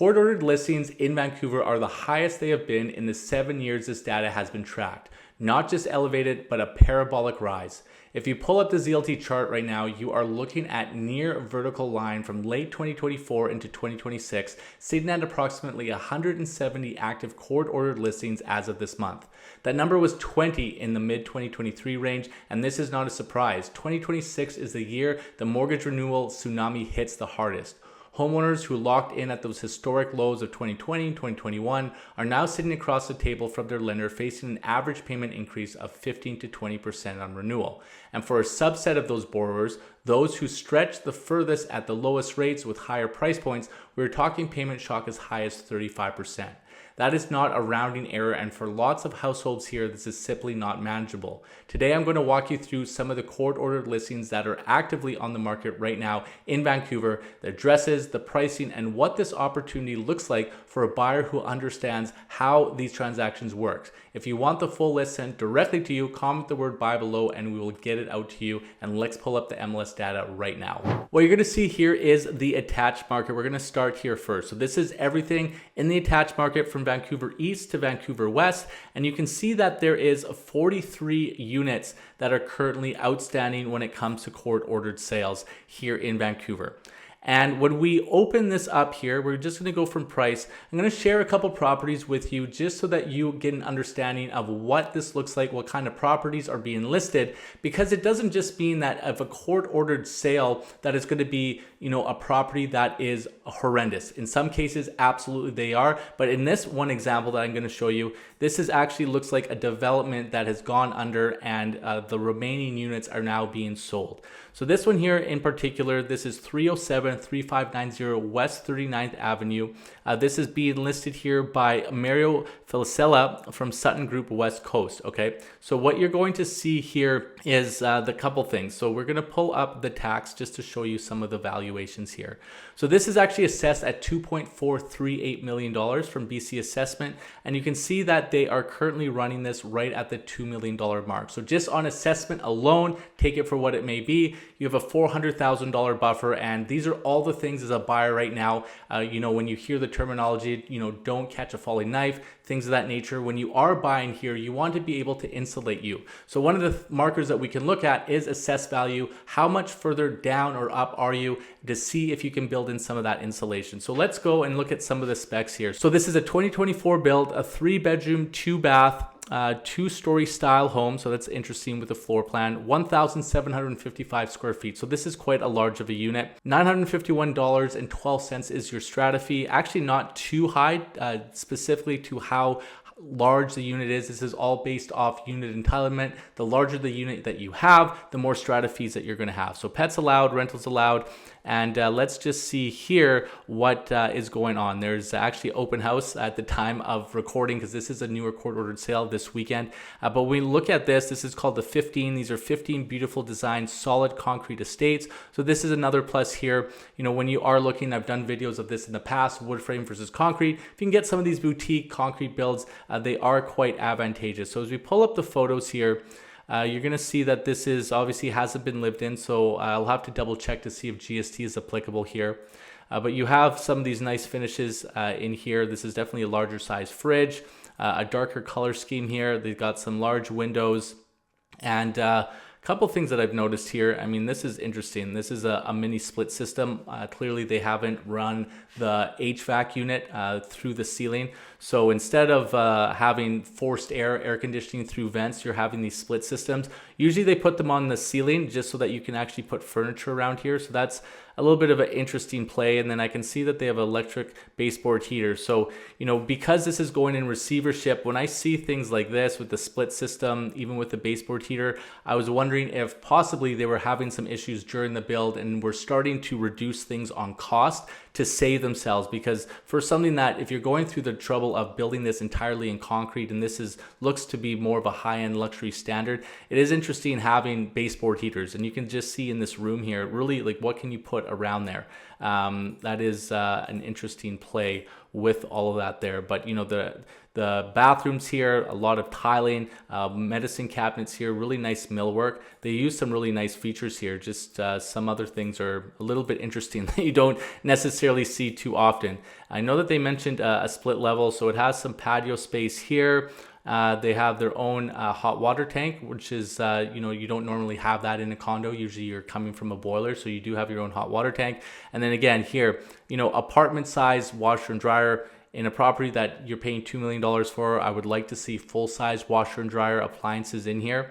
court ordered listings in Vancouver are the highest they have been in the 7 years this data has been tracked. Not just elevated, but a parabolic rise. If you pull up the ZLT chart right now, you are looking at near vertical line from late 2024 into 2026, sitting at approximately 170 active court-ordered listings as of this month. That number was 20 in the mid-2023 range, and this is not a surprise. 2026 is the year the mortgage renewal tsunami hits the hardest. Homeowners who locked in at those historic lows of 2020 and 2021 are now sitting across the table from their lender facing an average payment increase of 15 to 20% on renewal. And for a subset of those borrowers, those who stretch the furthest at the lowest rates with higher price points, we're talking payment shock as high as 35%. That is not a rounding error, and for lots of households here, this is simply not manageable. Today, I'm going to walk you through some of the court-ordered listings that are actively on the market right now in Vancouver, the addresses, the pricing, and what this opportunity looks like for a buyer who understands how these transactions work. If you want the full list sent directly to you, comment the word buy below and we will get it out to you. And let's pull up the MLS data right now. What you're going to see here is the attached market. We're going to start here first. So this is everything in the attached market from Vancouver East to Vancouver West. And you can see that there is 43 units that are currently outstanding when it comes to court-ordered sales here in Vancouver. And when we open this up here, we're just going to go from price. I'm going to share a couple properties with you just so that you get an understanding of what this looks like, what kind of properties are being listed, because it doesn't just mean that of a court-ordered sale that is going to be, a property that is horrendous. In some cases, absolutely they are. But in this one example that I'm going to show you, this is actually looks like a development that has gone under and the remaining units are now being sold. So this one here in particular, this is 307-3590 West 39th Avenue. This is being listed here by Mario Felicella from Sutton Group West Coast. Okay, so what you're going to see here is the couple things. So we're going to pull up the tax just to show you some of the valuations here. So this is actually assessed at $2.438 million from BC Assessment, and you can see that they are currently running this right at the $2 million mark. So just on assessment alone, take it for what it may be, you have a $400,000 buffer, and these are all the things as a buyer right now. When you hear the terminology, don't catch a falling knife, things of that nature. When you are buying here, you want to be able to insulate you. So one of the markers that we can look at is assess value. How much further down or up are you to see if you can build in some of that insulation. So let's go and look at some of the specs here. So this is a 2024 build, a 3-bedroom, 2-bath, 2-story style home. So that's interesting with the floor plan. 1,755 square feet. So this is quite a large of a unit. $951.12 is your strata fee. Actually not too high, specifically to how large the unit is. This is all based off unit entitlement. The larger the unit that you have, the more strata fees that you're going to have. So pets allowed, rentals allowed. And let's just see here what is going on. There's actually open house at the time of recording because this is a newer court-ordered sale this weekend. But when we look at this, this is called the 15. These are 15 beautiful designed solid concrete estates. So this is another plus here. When you are looking, I've done videos of this in the past, wood frame versus concrete. If you can get some of these boutique concrete builds, they are quite advantageous. So as we pull up the photos here, you're going to see that this is obviously hasn't been lived in, so I'll have to double check to see if GST is applicable here. But you have some of these nice finishes in here. This is definitely a larger size fridge, a darker color scheme here. They've got some large windows and couple things that I've noticed here. I mean, this is interesting. This is a mini split system. Clearly, they haven't run the HVAC unit through the ceiling. So instead of having forced air conditioning through vents, you're having these split systems. Usually they put them on the ceiling just so that you can actually put furniture around here. So that's a little bit of an interesting play. And then I can see that they have electric baseboard heater. So, because this is going in receivership, when I see things like this with the split system, even with the baseboard heater, I was wondering if possibly they were having some issues during the build and were starting to reduce things on cost to save themselves. Because for something that, if you're going through the trouble of building this entirely in concrete, and this looks to be more of a high-end luxury standard, it is interesting interesting having baseboard heaters, and you can just see in this room here, really like what can you put around there. That is an interesting play with all of that there. But you know, the bathrooms here, a lot of tiling, medicine cabinets here, really nice millwork. They use some really nice features here. Just some other things are a little bit interesting that you don't necessarily see too often. I know that they mentioned a split level, so it has some patio space here. They have their own hot water tank, which is, you know, you don't normally have that in a condo. Usually you're coming from a boiler, so you do have your own hot water tank. And then again here, you know, apartment size washer and dryer. In a property that you're paying $2 million for, I would like to see full-size washer and dryer appliances in here.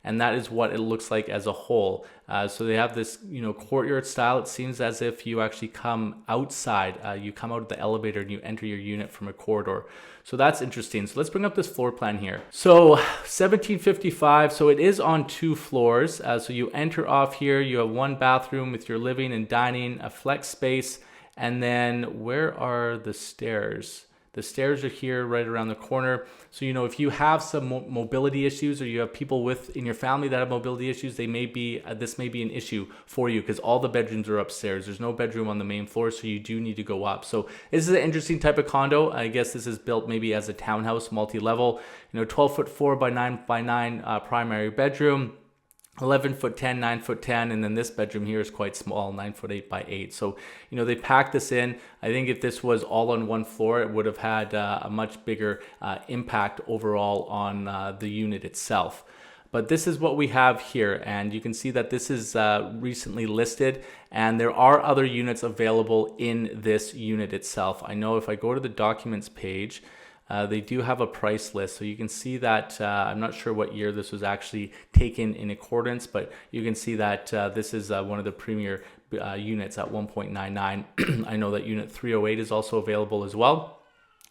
And that is what it looks like as a whole. So they have this, you know, courtyard style. It seems as if you actually come outside. You come out of the elevator and you enter your unit from a corridor. So that's interesting. So let's bring up this floor plan here. So 1755, so it is on 2 floors. So you enter off here. You have 1 bathroom with your living and dining, a flex space. And then where are the stairs? The stairs are here right around the corner. So, you know, if you have some mobility issues, or you have people in your family that have mobility issues, this may be an issue for you, because all the bedrooms are upstairs. There's no bedroom on the main floor, so you do need to go up. So this is an interesting type of condo. I guess this is built maybe as a townhouse, multi-level, you know, 12'4" by 9'9" primary bedroom. 11'10", 9'10", and then this bedroom here is quite small, 9'8" by 8. So, you know, they packed this in. I think if this was all on 1 floor, it would have had a much bigger impact overall on the unit itself. But this is what we have here, and you can see that this is recently listed, and there are other units available in this unit itself. I know if I go to the documents page, they do have a price list, so you can see that I'm not sure what year this was actually taken in accordance, but you can see that this is one of the premier units at 1.99. I know that unit 308 is also available as well.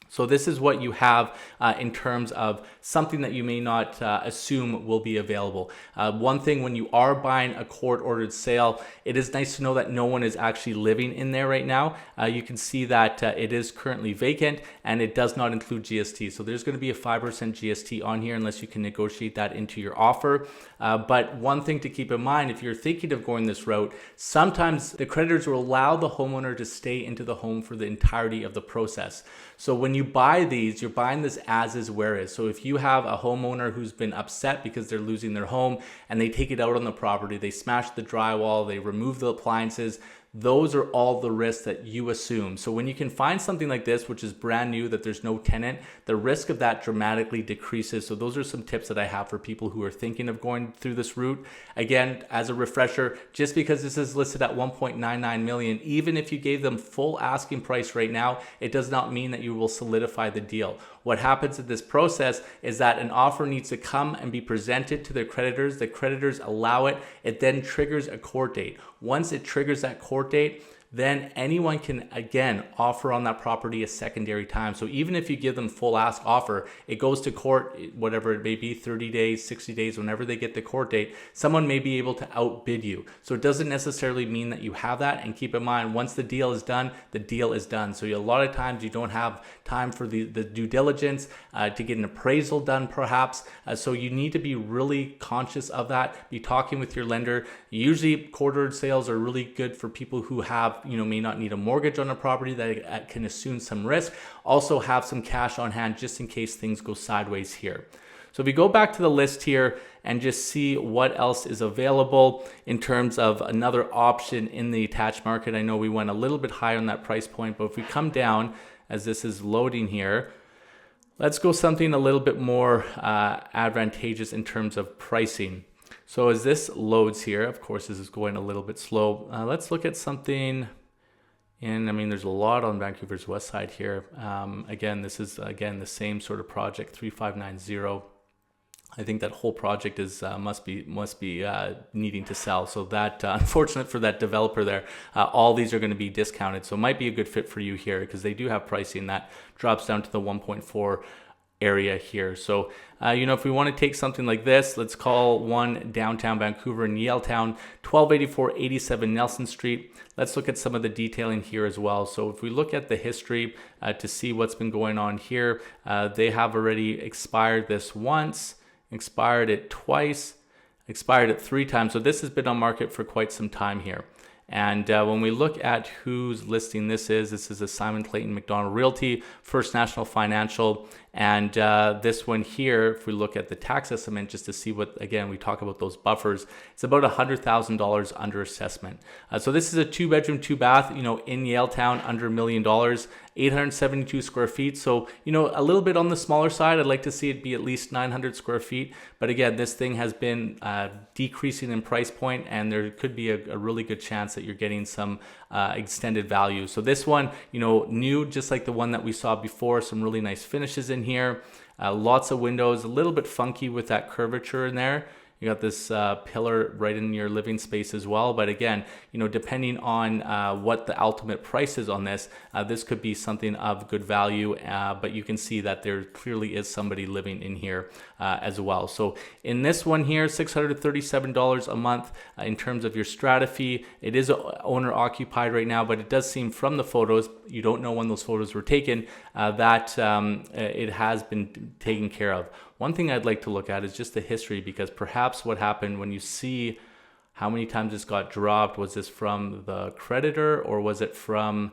So this is what you have in terms of something that you may not assume will be available. One thing, when you are buying a court-ordered sale, it is nice to know that no one is actually living in there right now. You can see that it is currently vacant, and it does not include GST. So there's going to be a 5% GST on here unless you can negotiate that into your offer. But one thing to keep in mind, if you're thinking of going this route, sometimes the creditors will allow the homeowner to stay into the home for the entirety of the process. So when you buy these, you're buying this as is, where is. So if you have a homeowner who's been upset because they're losing their home and they take it out on the property, they smash the drywall, they remove the appliances, those are all the risks that you assume. So when you can find something like this, which is brand new, that there's no tenant, the risk of that dramatically decreases. So those are some tips that I have for people who are thinking of going through this route. Again, as a refresher, just because this is listed at 1.99 million, even if you gave them full asking price right now, it does not mean that you will solidify the deal. What happens in this process is that an offer needs to come and be presented to the creditors. The creditors allow it. It then triggers a court date. Once it triggers that court date, then anyone can again offer on that property a secondary time. So even if you give them full ask offer, it goes to court, whatever it may be, 30 days, 60 days, whenever they get the court date, someone may be able to outbid you. So it doesn't necessarily mean that you have that. And keep in mind, once the deal is done, the deal is done. So a lot of times you don't have time for the due diligence to get an appraisal done perhaps. So you need to be really conscious of that. Be talking with your lender. Usually court-ordered sales are really good for people who have, may not need a mortgage on a property, that can assume some risk. Also have some cash on hand just in case things go sideways here. So if we go back to the list here and just see what else is available in terms of another option in the attached market. I know we went a little bit high on that price point, but if we come down as this is loading here, let's go something a little bit more advantageous in terms of pricing. So as this loads here, of course, this is going a little bit slow. Let's look at something. And there's a lot on Vancouver's west side here. Again, this is the same sort of project, 3590. I think that whole project is must be needing to sell. So that unfortunate for that developer there, all these are going to be discounted. So it might be a good fit for you here because they do have pricing that drops down to the 1.4 area here. So if we want to take something like this, let's call one downtown Vancouver in Yaletown, 1284 87 Nelson Street. Let's look at some of the detailing here as well. So if we look at the history to see what's been going on here, they have already expired this once, expired it twice, expired at 3 times. So this has been on market for quite some time here. And when we look at whose listing this is a Simon Clayton McDonald Realty, First National Financial, and this one here, if we look at the tax estimate, just to see what, again, we talk about those buffers, it's about $100,000 under assessment. So this is a 2-bedroom, 2-bath, in Yaletown, under $1 million, 872 square feet. So, a little bit on the smaller side. I'd like to see it be at least 900 square feet. But again, this thing has been decreasing in price point, and there could be a really good chance that you're getting some extended value. So this one, new, just like the one that we saw before, some really nice finishes in here. Lots of windows, a little bit funky with that curvature in there. You got this pillar right in your living space as well. But again, depending on what the ultimate price is on this, this could be something of good value. But you can see that there clearly is somebody living in here as well. So in this one here, $637 a month in terms of your strata fee. It is owner occupied right now, but it does seem from the photos, you don't know when those photos were taken, that it has been taken care of. One thing I'd like to look at is just the history, because perhaps what happened when you see how many times this got dropped, was this from the creditor or was it from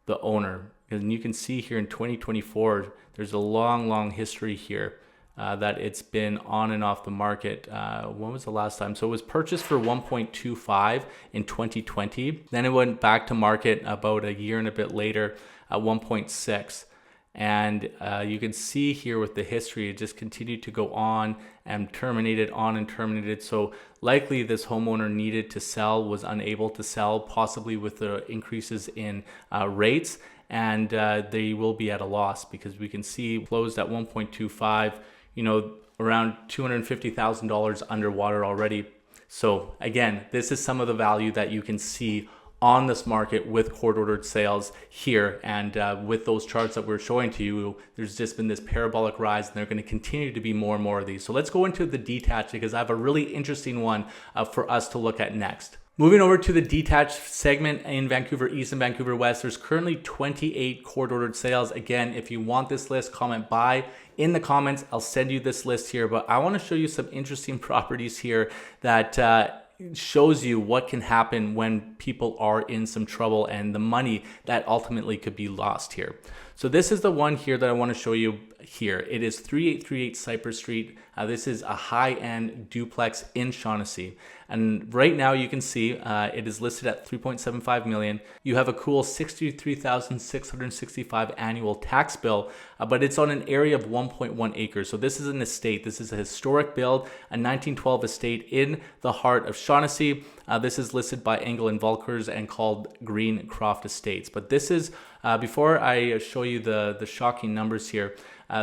the owner? And you can see here in 2024, there's a long history here that it's been on and off the market. When was the last time? So it was purchased for 1.25 in 2020. Then it went back to market about a year and a bit later at 1.6. And you can see here with the history, it just continued to go on and terminated. So likely this homeowner needed to sell, was unable to sell, possibly with the increases in rates. And they will be at a loss, because we can see closed at 1.25, around $250,000 underwater already. So again, this is some of the value that you can see on this market with court-ordered sales here. And with those charts that we're showing to you, there's just been this parabolic rise, and there are going to continue to be more and more of these. So let's go into the detached, because I have a really interesting one for us to look at next. Moving over to the detached segment in Vancouver East and Vancouver West, there's currently 28 court-ordered sales. Again, if you want this list, comment buy in the comments. I'll send you this list here, but I want to show you some interesting properties here that shows you what can happen when people are in some trouble and the money that ultimately could be lost here. So this is the one here that I want to show you here. It is 3838 Cypress Street. This is a high-end duplex in Shaughnessy. And right now you can see it is listed at $3.75 million. You have a cool $63,665 annual tax bill, but it's on an area of 1.1 acres. So this is an estate. This is a historic build, a 1912 estate in the heart of Shaughnessy. This is listed by Engel and Volkers and called Green Croft Estates. But this is, before I show you the shocking numbers here,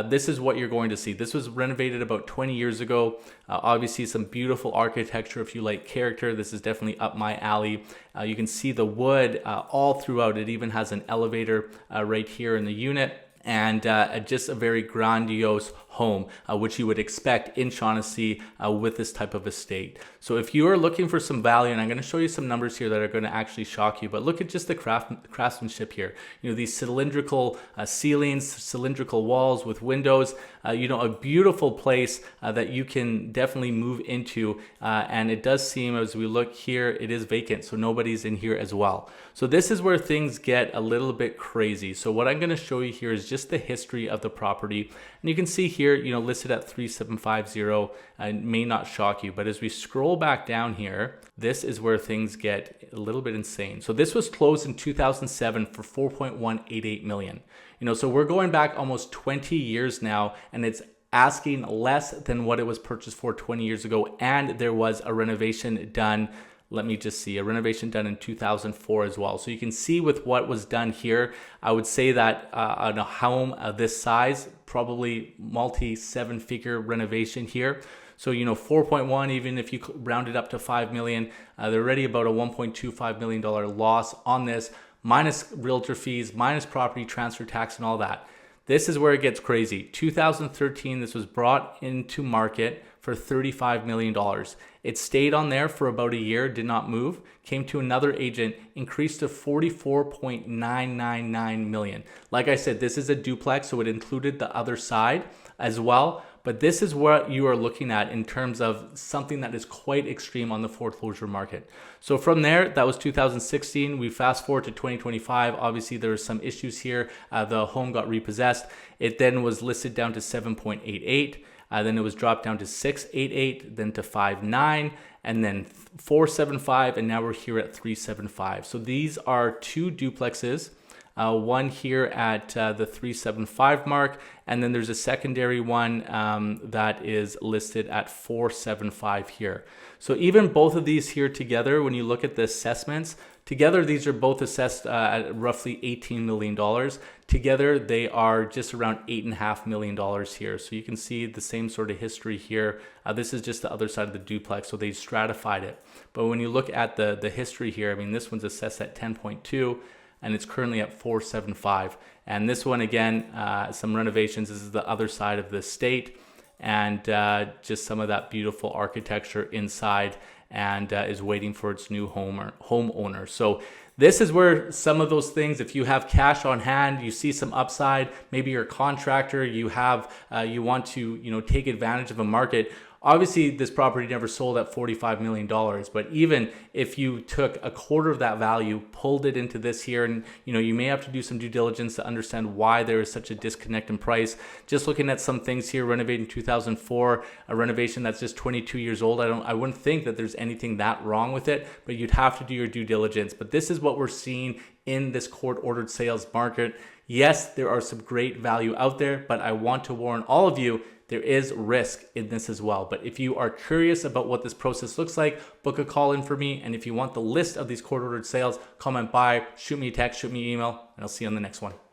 this is what you're going to see. This was renovated about 20 years ago. Obviously some beautiful architecture if you like character. This is definitely up my alley. You can see the wood all throughout. It even has an elevator right here in the unit. And just a very grandiose home, which you would expect in Shaughnessy with this type of estate. So if you are looking for some value, and I'm going to show you some numbers here that are going to actually shock you, but look at just the craftsmanship here. These cylindrical ceilings, cylindrical walls with windows, a beautiful place that you can definitely move into. And it does seem, as we look here, it is vacant, so nobody's in here as well. So this is where things get a little bit crazy. So what I'm going to show you here is just the history of the property. And you can see here, listed at 3750, may not shock you, but as we scroll back down here, this is where things get a little bit insane. So this was closed in 2007 for $4.188 million. So we're going back almost 20 years now, and it's asking less than what it was purchased for 20 years ago. And there was a renovation done. Let me just see, a renovation done in 2004 as well. So you can see with what was done here, I would say that on a home of this size, probably multi-7-figure renovation here. So, 4.1, even if you round it up to 5 million, they're already about a $1.25 million loss on this, minus realtor fees, minus property transfer tax and all that. This is where it gets crazy. 2013, this was brought into market for $35 million. It stayed on there for about a year, did not move, came to another agent, increased to $44.999 million. Like I said, this is a duplex, so it included the other side as well. but this is what you are looking at in terms of something that is quite extreme on the foreclosure market. So from there, that was 2016. We fast forward to 2025. Obviously, there were some issues here. The home got repossessed. It then was listed down to 7.88. Then it was dropped down to 688, then to 59, and then 475, and now we're here at 375. So these are two duplexes. One here at the 375 mark, and then there's a secondary one that is listed at 475 here. So even both of these here together, when you look at the assessments, together these are both assessed at roughly $18 million. Together they are just around $8.5 million here. So you can see the same sort of history here. This is just the other side of the duplex, so they stratified it. But when you look at the history here, I mean, this one's assessed at 10.2. and it's currently at 475. And this one, again, some renovations. This is the other side of the state, and just some of that beautiful architecture inside, and is waiting for its new homeowner. So this is where some of those things, if you have cash on hand, you see some upside, maybe you're a contractor, you want to take advantage of a market. Obviously, this property never sold at $45 million, but even if you took a quarter of that value, pulled it into this here, and you may have to do some due diligence to understand why there is such a disconnect in price. Just looking at some things here, renovating 2004, a renovation that's just 22 years old, I wouldn't think that there's anything that wrong with it, but you'd have to do your due diligence. But this is what we're seeing in this court-ordered sales market. Yes, there are some great value out there, but I want to warn all of you, there is risk in this as well. But if you are curious about what this process looks like, book a call in for me. And if you want the list of these court-ordered sales, comment by, shoot me a text, shoot me an email, and I'll see you on the next one.